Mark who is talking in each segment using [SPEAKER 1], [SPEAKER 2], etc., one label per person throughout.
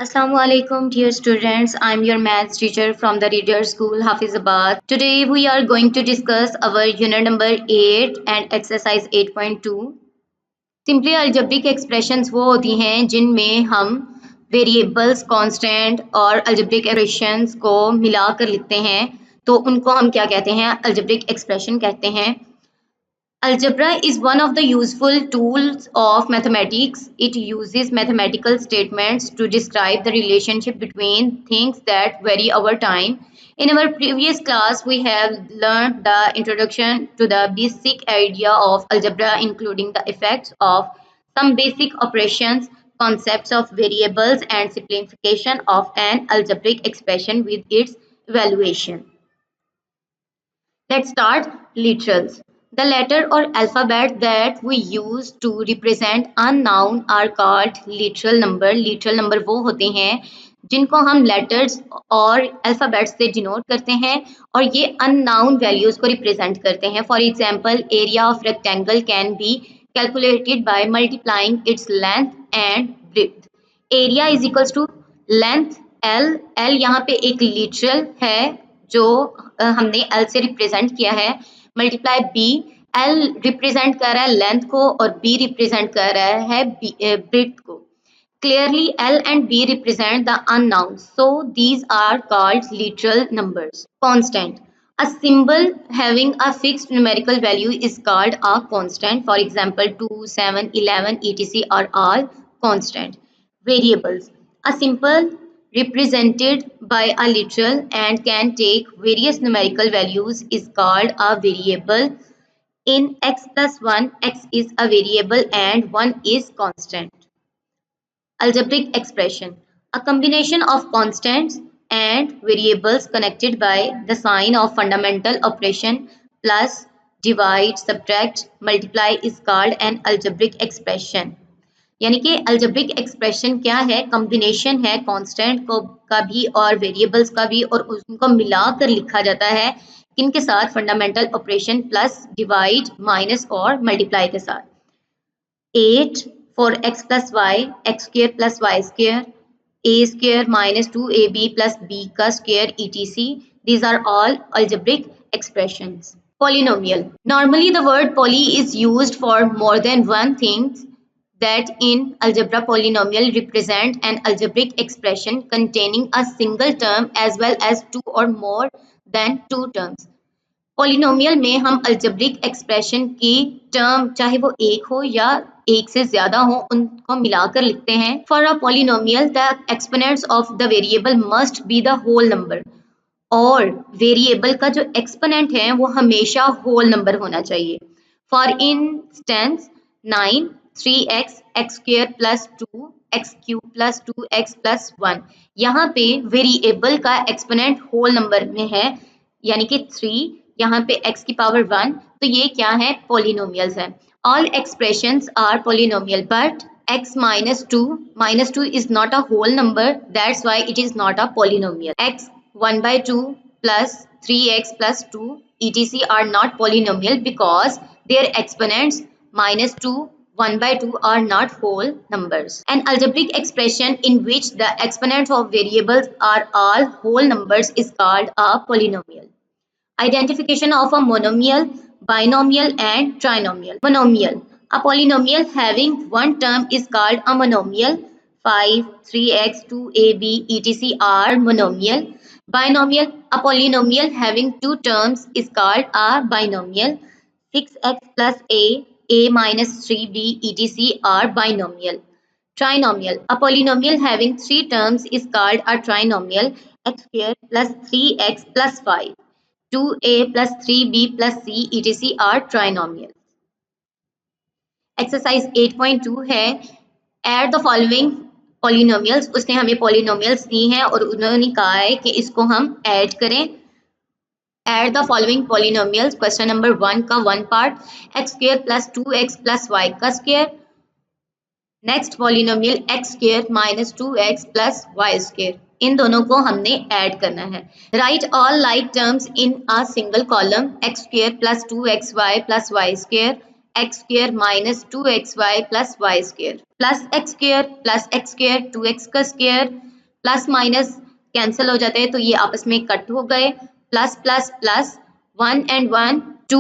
[SPEAKER 1] Assalamualaikum dear students. I'm your maths teacher from the Reader School Hafizabad. Today we are going to discuss our unit number 8 and exercise 8.2. Simply algebraic expressions वो होती हैं जिनमें हम variables, constant और algebraic expressions को मिलाकर लिखते हैं, तो उनको हम क्या कहते हैं? algebraic expression कहते हैं। Algebra is one of the useful tools of mathematics. It uses mathematical statements to describe the relationship between things that vary over time. In our previous class, we have learned the introduction to the basic idea of algebra, including the effects of some basic operations, concepts of variables, and simplification of an algebraic expression with its evaluation. Let's start literals. The letter or alphabet that we use to represent a noun are called literal number. Literal number वो होते हैं जिनको हम letters और alphabets से denote करते हैं और ये unknown values को represent करते हैं. For example, area of rectangle can be calculated by multiplying its length and width. Area is equals to length L. L यहाँ पे एक literal है जो हमने L से रिप्रेजेंट किया है, मल्टीप्लाई बी. L रिप्रेजेंट कर रहा है लेंथ को और B रिप्रेजेंट कर रहा है ब्रेड्थ को. Clearly L and B represent the unknown, so these are called literal numbers. Constant. A symbol having a fixed numerical value is called a constant. For example, 2, 7, 11, etc. are all constant. Variables. A symbol represented by a literal and can take various numerical values is called a variable. In x plus 1, x is a variable and 1 is constant. Algebraic expression. A combination of constants and variables connected by the sign of fundamental operation plus, divide, subtract, multiply is called an algebraic expression. यानी कि algebraic expression क्या है? Combination है constant को का भी और variables का भी, और उनको मिलाकर लिखा जाता है किनके साथ? Fundamental operation plus, divide, minus और मल्टीप्लाई के साथ. 8 for x plus y, x square plus y square, a square minus 2ab plus b का square etc. These are all algebraic expressions. Polynomial. Normally the word poly is used for more than one thing. That in algebra polynomial represent an algebraic expression containing a single term as well as two or more than two terms. Polynomial में हम algebraic expression की term चाहे वो एक हो या एक से ज्यादा हो उनको मिलाकर लिखते हैं. For a polynomial, the exponents of the variable must be the whole number. और variable का जो exponent है वो हमेशा whole number होना चाहिए. For instance, 9, 3x, x square plus 2, x cube plus 2x plus 1. यहाँ पे वेरिएबल का एक्सपोनेंट होल नंबर में है यानी कि 3, यहाँ पे x की पावर 1, तो ये क्या है? पॉलिनोमियल्स है. All expressions are polynomial but x minus 2 is not a whole number, that's why it is not a polynomial. X 1 by 2 plus 3x plus 2 etc. are not polynomial because their exponents minus 2, 1 by 2 are not whole numbers. An algebraic expression in which the exponents of variables are all whole numbers is called a polynomial. Identification of a monomial, binomial and trinomial. Monomial. A polynomial having one term is called a monomial. 5, 3x, 2ab, etc. are monomial. Binomial. A polynomial having two terms is called a binomial. 6x plus a minus 3b, etc. are binomial. Trinomial. A polynomial having three terms is called a trinomial. X squared plus 3x plus 5. 2a plus 3b plus c etc. are trinomial. Exercise 8.2 है add the following polynomials. उसने हमें polynomials दी हैं और उन्होंने कहा है कि इसको हम ऐड करें. Add the following polynomials. Question number 1 का 1 part, x square plus 2x plus y का square. Next polynomial x square minus 2x plus y square. इन दोनों को हमने ऐड करना है. Write all like terms in a single column. X square plus 2xy plus y square, x square minus 2xy plus y square, plus x square 2x का square, plus minus cancel हो जाते हैं तो ये आपस में कट हो गए, plus plus plus 1 and 1 2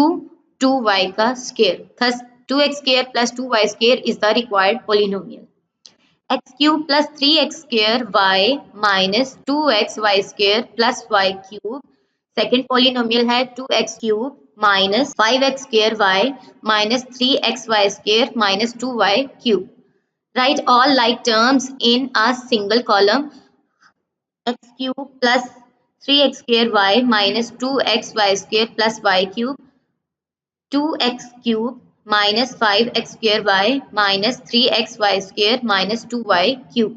[SPEAKER 1] 2y का square, thus 2x square plus 2y square is the required polynomial. X cube plus 3x square y minus 2x y square plus y cube. Second polynomial है 2x cube minus 5x square y minus 3xy square minus 2y cube. Write all like terms in a single column. X cube plus 3x square y minus 2xy square plus y cube, 2x cube minus 5x square y minus 3xy square minus 2y cube.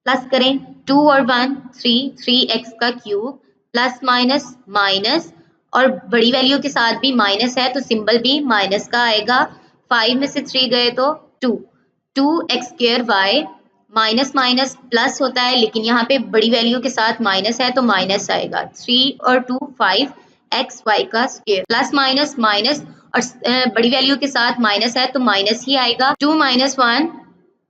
[SPEAKER 1] Plus करें 2 और 1 3x का cube plus minus minus और बड़ी value के साथ भी minus है तो सिंबल भी माइनस का आएगा, 5 में से 3 गए तो 2x square y minus minus plus होता है लेकिन यहाँ पे बड़ी वैल्यू के साथ माइनस है तो माइनस आएगा, 3 और 2 5x y का स्क्वायर प्लस माइनस माइनस और बड़ी वैल्यू के साथ माइनस है तो माइनस ही आएगा, 2 minus 1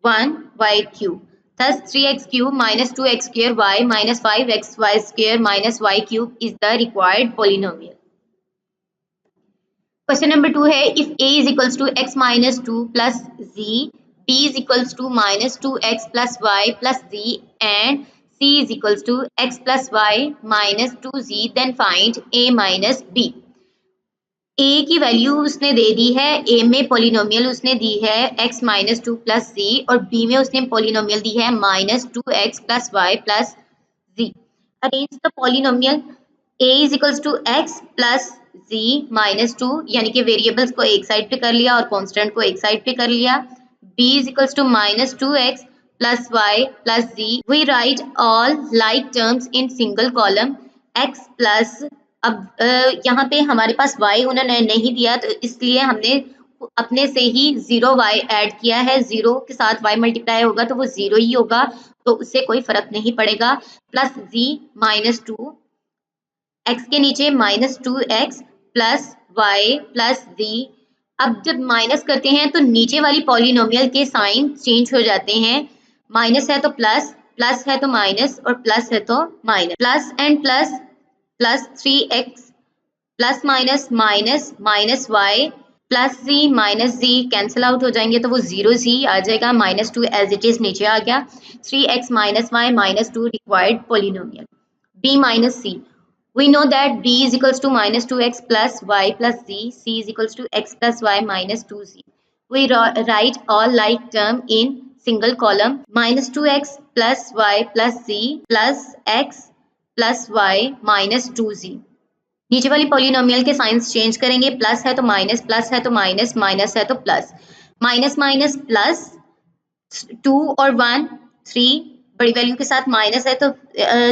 [SPEAKER 1] 1 y cube. Thus 3x cube minus 2x square y minus 5xy square minus y cube is the required polynomial. Question number 2 है if a is equals to x minus 2 plus z, b is equals to minus 2x plus y plus z and c is equals to x plus y minus 2z, then find a minus b. ए की value उसने दे दी है, ए में polynomial उसने दी है x minus 2 plus जी और B में उसने polynomial दी है minus 2x plus y plus z. Arrange the polynomial a is equals to x plus z minus 2 यानी कि वेरिएबल्स को एक साइड पे कर लिया और कांस्टेंट को एक साइड पे कर लिया, b is equals to minus 2x plus y plus z. We write all like terms in single column, x plus अब यहाँ पे हमारे पास y उन्होंने नहीं दिया तो इसलिए हमने अपने से ही 0y ऐड किया है, 0 के साथ y मल्टीप्लाई होगा तो वो 0 ही होगा तो उससे कोई फर्क नहीं पड़ेगा, प्लस z माइनस 2 x के नीचे minus 2x plus y plus z. अब जब माइनस करते हैं तो नीचे वाली पॉलिनोमियल के साइन चेंज हो जाते हैं, माइनस है तो प्लस, प्लस है तो माइनस और प्लस है तो minus, plus and plus plus 3x plus minus minus minus y plus z minus z cancel out हो जाएंगे तो वो 0z आ जाएगा, माइनस 2 एज इट इज नीचे आ गया, 3x minus y minus 2 required polynomial. b minus c, we know that b is equals to minus 2x plus y plus z, c is equals to x plus y minus 2z. We write all like term in single column, minus 2x plus y plus z plus x plus y minus 2z. नीचे वाली polynomial के science change करेंगे, plus है तो minus minus है तो plus, minus minus plus 2 और 1 3 बड़ी वैल्यू के साथ माइनस है तो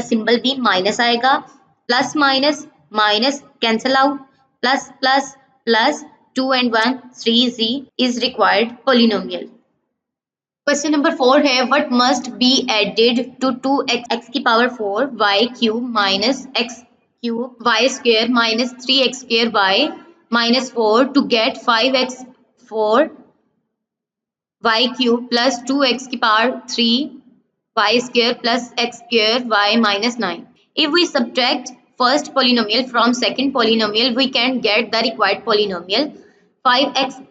[SPEAKER 1] सिंबल भी माइनस आएगा, plus minus minus cancel out, plus plus plus 2 and 1 3z is required polynomial. Question number 4 है what must be added to 2x की power 4 y cube minus x cube y square minus 3x square y minus 4 to get 5x 4 y cube plus 2x की power 3 y square plus x square y minus 9. If we subtract first polynomial from second polynomial we can get the required polynomial, 5x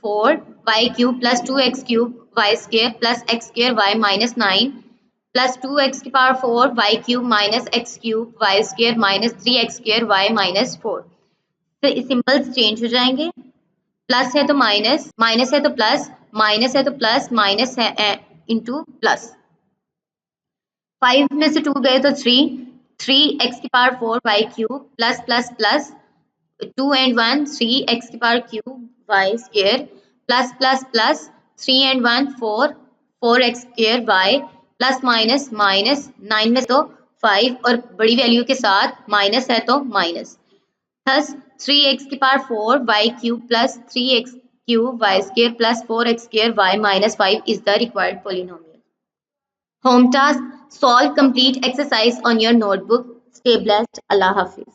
[SPEAKER 1] 4 y cube plus 2x cube y square plus x square y minus 9 plus 2x की power 4 y cube minus x cube y square minus 3x square y minus 4. तो symbols change हो जाएंगे, plus है तो minus, minus है तो plus, minus है तो प्लस, माइनस है इंटू प्लस, 5 में से 2 गए तो 3x की power 4 y cube plus plus plus 2 and 1 3x की power cube y square plus plus plus 3 and 1 4x square y plus minus minus 9 में तो 5 और बड़ी वैल्यू के साथ माइनस है तो माइनस, थस 3x की power 4 y cube plus 3x cube y square plus 4x square y minus 5 is the required polynomial. Home task, solve complete exercise on your notebook. Stay blessed. Allah Hafiz.